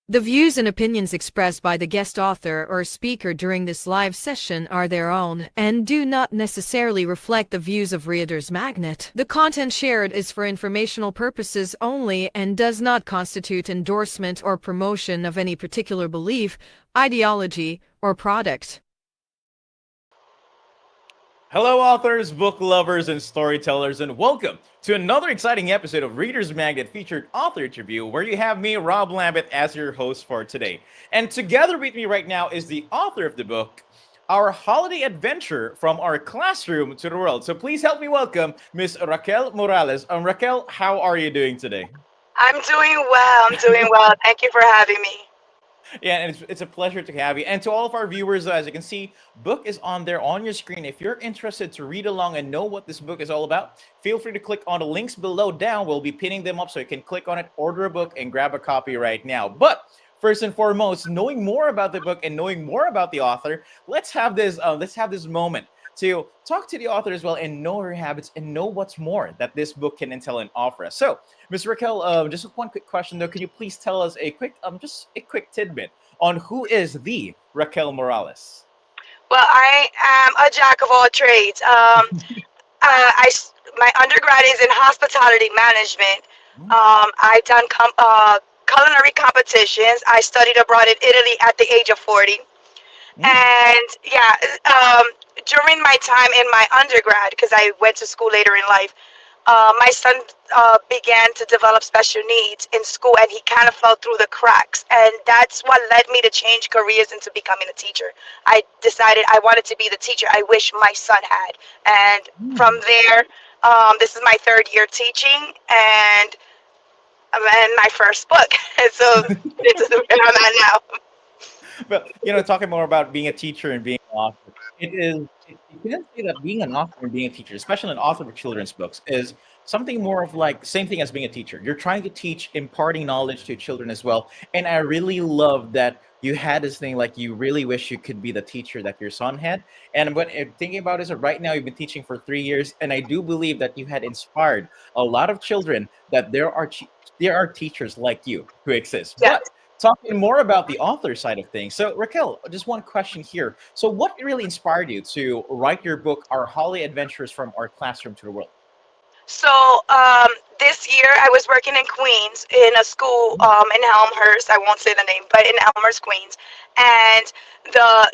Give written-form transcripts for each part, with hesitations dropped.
The views and opinions expressed by the guest author or speaker during this live session are their own and do not necessarily reflect the views of Reader's Magnet. The content shared is for informational purposes only and does not constitute endorsement or promotion of any particular belief, ideology, or product. Hello, authors, book lovers, and storytellers, and welcome to another exciting episode of Reader's Magnet featured author interview, where you have me, Rob Lambert, as your host for today. And together with me right now is the author of the book, Our Holiday Adventure from Our Classroom to the World. So please help me welcome Miss Raquel Morales. Raquel, how are you doing today? I'm doing well. I'm doing well. Thank you for having me. Yeah, and it's a pleasure to have you. And to all of our viewers, as you can see, book is on there on your screen. If you're interested to read along and know what this book is all about, feel free to click on the links below down. We'll be pinning them up so you can click on it, order a book, and grab a copy right now. But first and foremost, knowing more about the book and knowing more about the author, let's have this moment to talk to the author as well and know her habits and know what's more that this book can entail and offer us. So, Ms. Raquel, just one quick question though. Can you please tell us just a quick tidbit on who is the Raquel Morales? Well, I am a jack of all trades. My undergrad is in hospitality management. I've done culinary competitions. I studied abroad in Italy at the age of 40. Mm, And yeah, during my time in my undergrad, because I went to school later in life, my son began to develop special needs in school, and he kind of fell through the cracks. And that's what led me to change careers into becoming a teacher. I decided I wanted to be the teacher I wish my son had. And from mm. there, this is my third year teaching, and my first book. So this is where I'm at now. But talking more about being a teacher and being an author, you can say that being an author and being a teacher, especially an author of children's books, is something more of like same thing as being a teacher. You're trying to teach, imparting knowledge to children as well. And I really love that you had this thing like you really wish you could be the teacher that your son had. And what I'm thinking about is that right now you've been teaching for 3 years, and I do believe that you had inspired a lot of children that there are teachers like you who exist. Yeah. But talking more about the author side of things. So, Raquel, just one question here. So, what really inspired you to write your book, Our Holiday Adventures from Our Classroom to the World? So this year I was working in Queens in a school in Elmhurst. I won't say the name, but in Elmhurst, Queens. And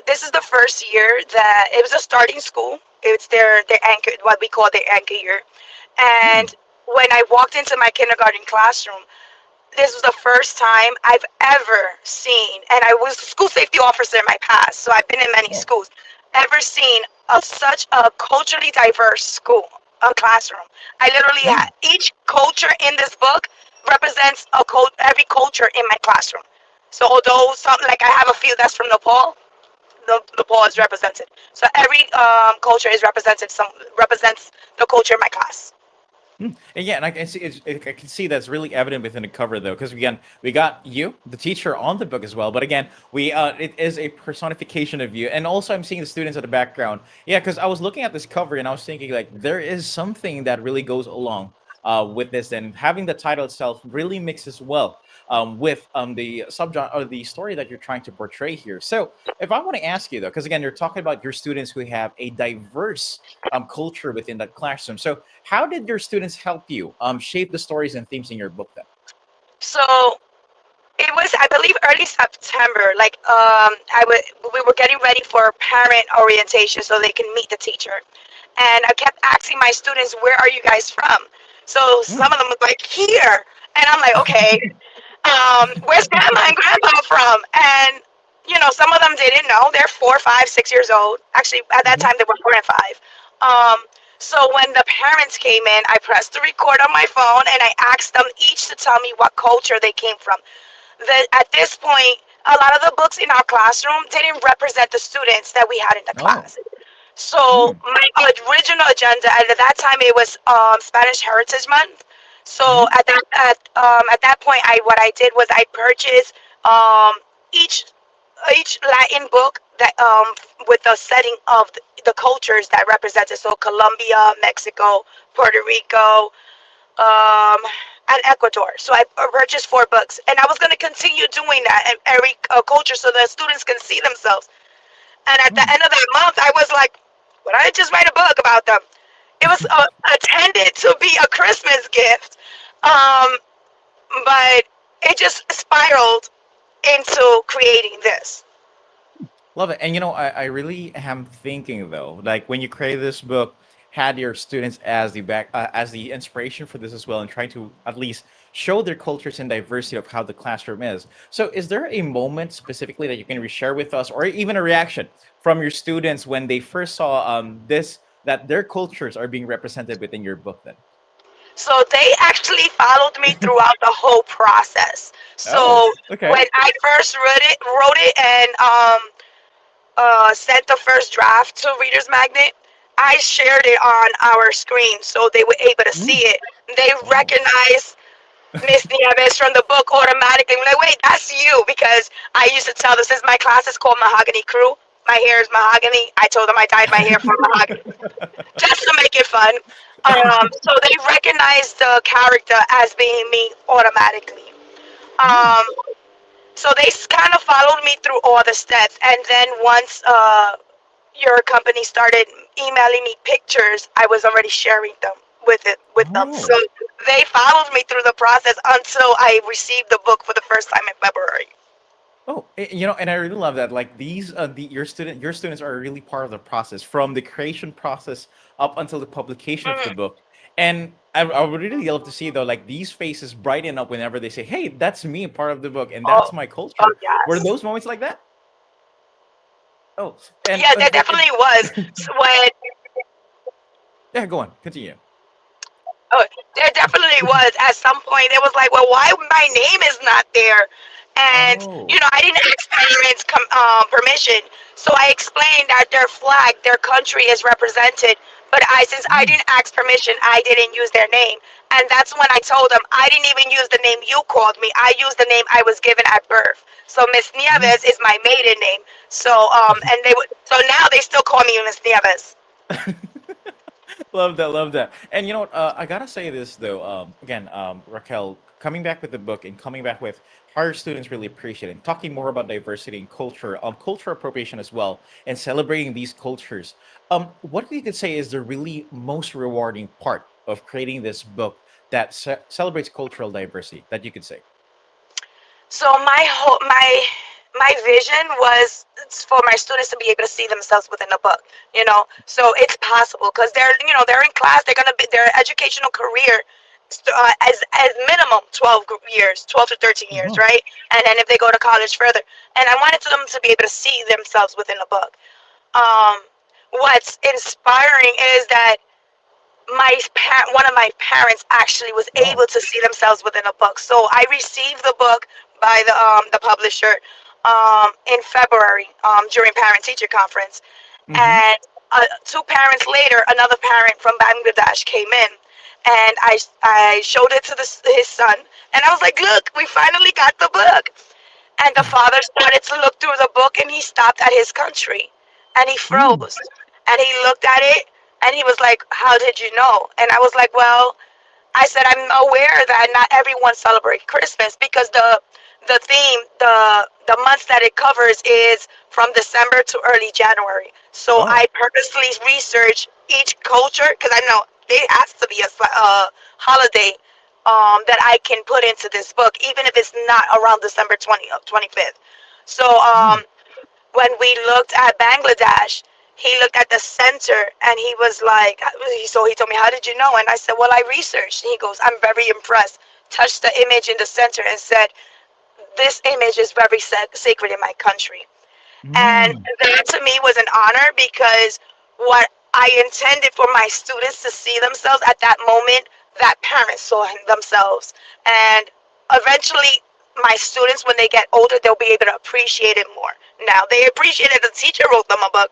this is the first year that it was a starting school. It's their anchor, what we call their anchor year. Mm, And when I walked into my kindergarten classroom, this was the first time I've ever seen, and I was a school safety officer in my past, so I've been in many oh, schools, ever seen such a culturally diverse school, a classroom. I literally mm, had each culture in this book represents every culture in my classroom. So although something like I have a few that's from Nepal, Nepal is represented. So every culture is represented. Some represents the culture in my class. mm. And yeah, and I can see I can see that's really evident within the cover though, because again, we got you, the teacher, on the book as well. But again, we it is a personification of you, and also I'm seeing the students at the background. Yeah, because I was looking at this cover and I was thinking like there is something that really goes along with this, and having the title itself really mixes well with the subject or the story that you're trying to portray here. So, if I want to ask you though, because again, you're talking about your students who have a diverse culture within that classroom. So, how did your students help you shape the stories and themes in your book then? So it was, I believe, early September. Like, we were getting ready for parent orientation so they can meet the teacher. And I kept asking my students, "Where are you guys from?" So Mm. some of them was like, "Here," and I'm like, "Okay, where's grandma and grandpa from?" And some of them didn't know. They're 4, 5, 6 years old. Actually, at that Mhm. time they were 4 and 5. Um, so when the parents came in, I pressed the record on my phone and I asked them each to tell me what culture they came from. At this point, a lot of the books in our classroom didn't represent the students that we had in the Oh. class. So Mm. my original agenda, and at that time it was Spanish Heritage Month. So Mhm. at that point, I did was I purchased um, each Latin book that with the setting of the cultures that represented. So Colombia, Mexico, Puerto Rico, um, and Ecuador. So I purchased 4 books, and I was going to continue doing that in every culture so the students can see themselves. And at the Hmm. end of that month, I was like, "Why don't I just write a book about them?" It was intended to be a Christmas gift, um, but it just spiraled into creating this. Love it. And I really am thinking though, like when you created this book, had your students as as the inspiration for this as well, and trying to at least show their cultures and diversity of how the classroom is. So, is there a moment specifically that you can share with us, or even a reaction from your students when they first saw this that their cultures are being represented within your book? Then, So they actually followed me throughout the whole process. oh, So okay. when I first wrote it, and sent the first draft to Reader's Magnet, I shared it on our screen so they were able to see Mm, it. They wow. recognized Miss Nieves from the book automatically. I'm like, wait, that's you. Because I used to tell them, since my class is called Mahogany Crew, my hair is mahogany. I told them I dyed my hair from mahogany just to make it fun. So they recognized the character as being me automatically. Mm, Um, so they kind of followed me through all the steps, and then once your company started emailing me pictures, I was already sharing them with them. So oh. they followed me through the process until I received the book for the first time in February. Oh, and I really love that. Like these, your students are really part of the process from the creation process up until the publication of the Mhm. book. And I would really love to see though, like these faces brighten up whenever they say, "Hey, that's me, part of the book, and Oh, that's my oh culture." Were yes, those moments like that? Oh, and yeah, there definitely was. So when yeah, go on, continue. Oh, there definitely was. At some point, it was like, well, why my name is not there? And Oh, I didn't ask parents permission, so I explained that their flag, their country is represented. But since I mm, didn't ask permission, I didn't use their name, and that's when I told them I didn't even use the name you called me. I used the name I was given at birth. So Miss mm. Nieves is my maiden name. So and they would. So now they still call me Miss Nieves. Love that, love that. And you know what? I gotta say this though. Again, Raquel, coming back with the book and coming back with how your students really appreciate it, and talking more about diversity and culture, cultural appropriation as well, and celebrating these cultures. What you could say is the really most rewarding part of creating this book that celebrates cultural diversity that you could say? So my vision was for my students to be able to see themselves within the book. So it's possible because they're in class. They're gonna be their educational career as minimum 12 years, 12 to 13 years, Uh-huh. right? And then if they go to college further, and I wanted them to be able to see themselves within the book. Um, what's inspiring is that one of my parents actually was Oh. able to see themselves within a book. So I received the book by the publisher in February during parent teacher conference, Mm-hmm. and 2 parents later, another parent from Bangladesh came in, and I showed it to his son, and I was like, "Look, we finally got the book." And the father started to look through the book, and he stopped at his country, and he Mm. froze, and he looked at it, and he was like, "How did you know?" And I was like, "Well," I said, "I'm aware that not everyone celebrates Christmas because the theme, the months that it covers is from December to early January. So Oh. I purposely research each culture because I know it has to be a holiday that I can put into this book, even if it's not around December 25th. So Mm. when we looked at Bangladesh, he looked at the center and he was like, so he told me, "How did you know?" And I said, "Well, I researched." And he goes, "I'm very impressed." Touched the image in the center and said, "This image is very sacred in my country." And Mm. that to me was an honor because what I intended for my students to see themselves at that moment, that parents saw themselves. And eventually, my students, when they get older, they'll be able to appreciate it more. Now, they appreciate it. The teacher wrote them a book,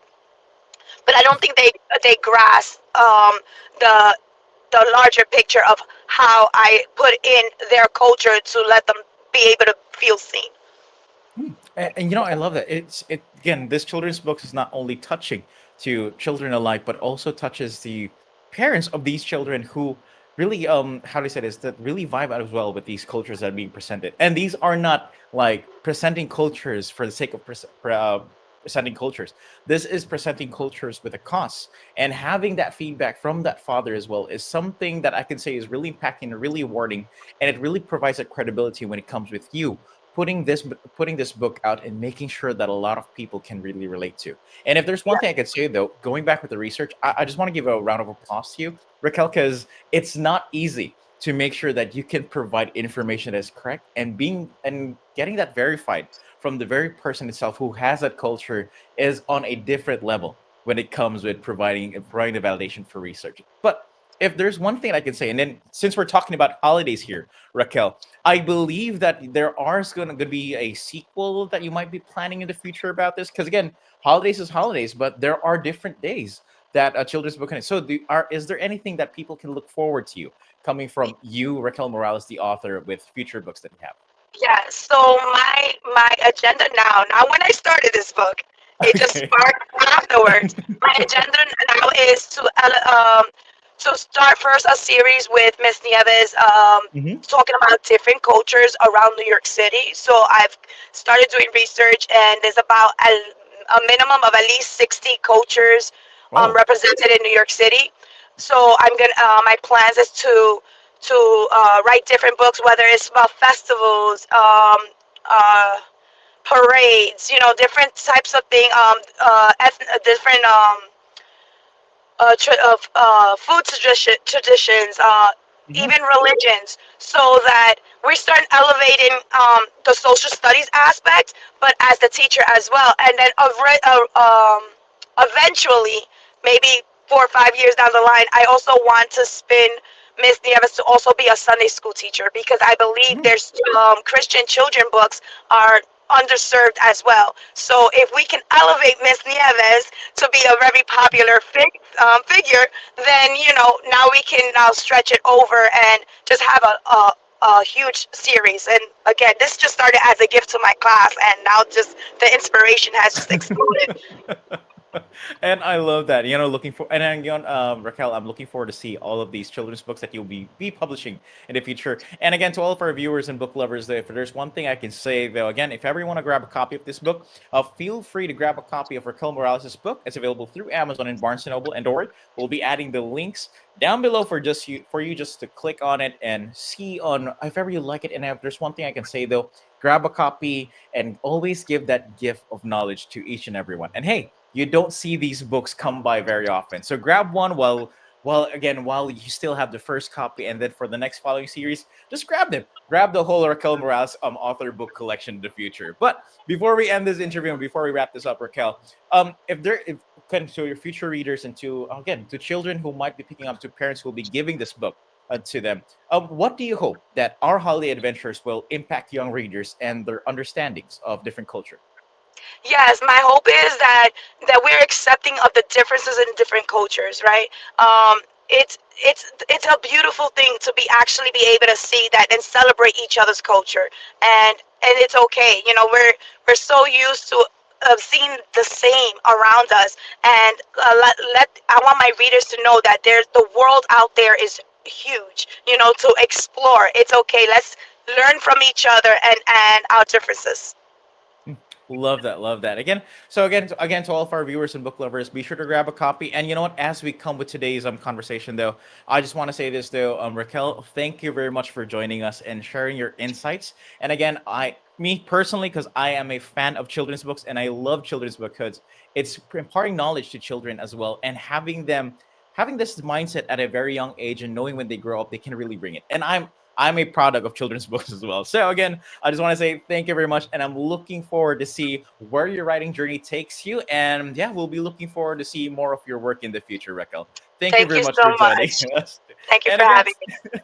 but I don't think they grasp the larger picture of how I put in their culture to let them be able to feel seen. And I love that. It again, this children's books is not only touching to children alike, but also touches the parents of these children who really how do I say this, that really vibe out as well with these cultures that are being presented, and these are not like presenting cultures for the sake of presenting cultures. This is presenting cultures with a cause, and having that feedback from that father as well is something that I can say is really impacting and really rewarding, and it really provides a credibility when it comes with you putting this book out and making sure that a lot of people can really relate to. And if there's one thing I could say though, going back with the research, I just want to give a round of applause to you, Raquel, because it's not easy to make sure that you can provide information that is correct and being and getting that verified from the very person itself who has that culture is on a different level when it comes with providing the validation for research. But if there's one thing I can say, and then since we're talking about holidays here, Raquel, I believe that there are going to be a sequel that you might be planning in the future about this. Because again, holidays is holidays, but there are different days that a children's book can. So, is there anything that people can look forward to you coming from you, Raquel Morales, the author, with future books that you have? Yeah, so my agenda now when I started this book, it just Okay. sparked afterwards. My agenda now is to start first a series with Miss Nieves, Hmm. talking about different cultures around New York City. So I've started doing research, and there's about a minimum of at least 60 cultures Oh. represented in New York City. So I'm gonna my plans is to write different books, whether it's about festivals, uh, parades, different types of things, different food traditions, Hmm. even religions, so that we start elevating the social studies aspect, but as the teacher as well. And then eventually, maybe 4 or 5 years down the line, I also want to spin Miss Nieves to also be a Sunday school teacher, because I believe there's Christian children books are underserved as well. So if we can elevate Miss Nieves to be a very popular figure, then now we can now stretch it over and just have a huge series. And again, this just started as a gift to my class, and now just the inspiration has just exploded. And I love that. Looking for and again, Raquel, I'm looking forward to see all of these children's books that you'll be publishing in the future. And again, to all of our viewers and book lovers, if there's one thing I can say, though, again, if ever you want to grab a copy of this book, feel free to grab a copy of Raquel Morales' book. It's available through Amazon and Barnes and Noble. And don't worry, we'll be adding the links down below for you just to click on it and see on if ever you like it. And if there's one thing I can say though, grab a copy and always give that gift of knowledge to each and everyone. And hey, you don't see these books come by very often. So grab one while you still have the first copy, and then for the next following series, just grab them. Grab the whole Raquel Morales author book collection in the future. But before we end this interview and before we wrap this up, Raquel, if to your future readers and to again to children who might be picking up, to parents who will be giving this book to them, what do you hope that our holiday adventures will impact young readers and their understandings of different culture? Yes, my hope is that we're accepting of the differences in different cultures, right? It's a beautiful thing to be actually be able to see that and celebrate each other's culture, and it's okay. We're so used to seeing the same around us, and I want my readers to know that there's the world out there is huge. To explore. It's okay. Let's learn from each other and our differences. Love that, love that. Again to all of our viewers and book lovers, be sure to grab a copy. And you know what? As we come with today's conversation, though, I just want to say this though, Raquel, thank you very much for joining us and sharing your insights. And again, me personally, because I am a fan of children's books and I love children's books because it's imparting knowledge to children as well, and having this mindset at a very young age and knowing when they grow up they can really bring it. And I'm a product of children's books as well. So again, I just want to say thank you very much, and I'm looking forward to see where your writing journey takes you. And yeah, we'll be looking forward to see more of your work in the future, Raquel. Thank you Thank very you much so for joining much. us. Thank you And for again, having me.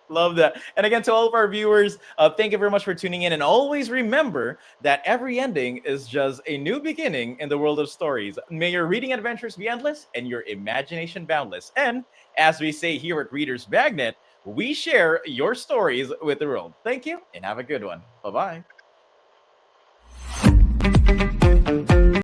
love that. And again, to all of our viewers, thank you very much for tuning in. And always remember that every ending is just a new beginning in the world of stories. May your reading adventures be endless and your imagination boundless. And as we say here at Readers Magnet, we share your stories with the world. Thank you and have a good one. Bye bye.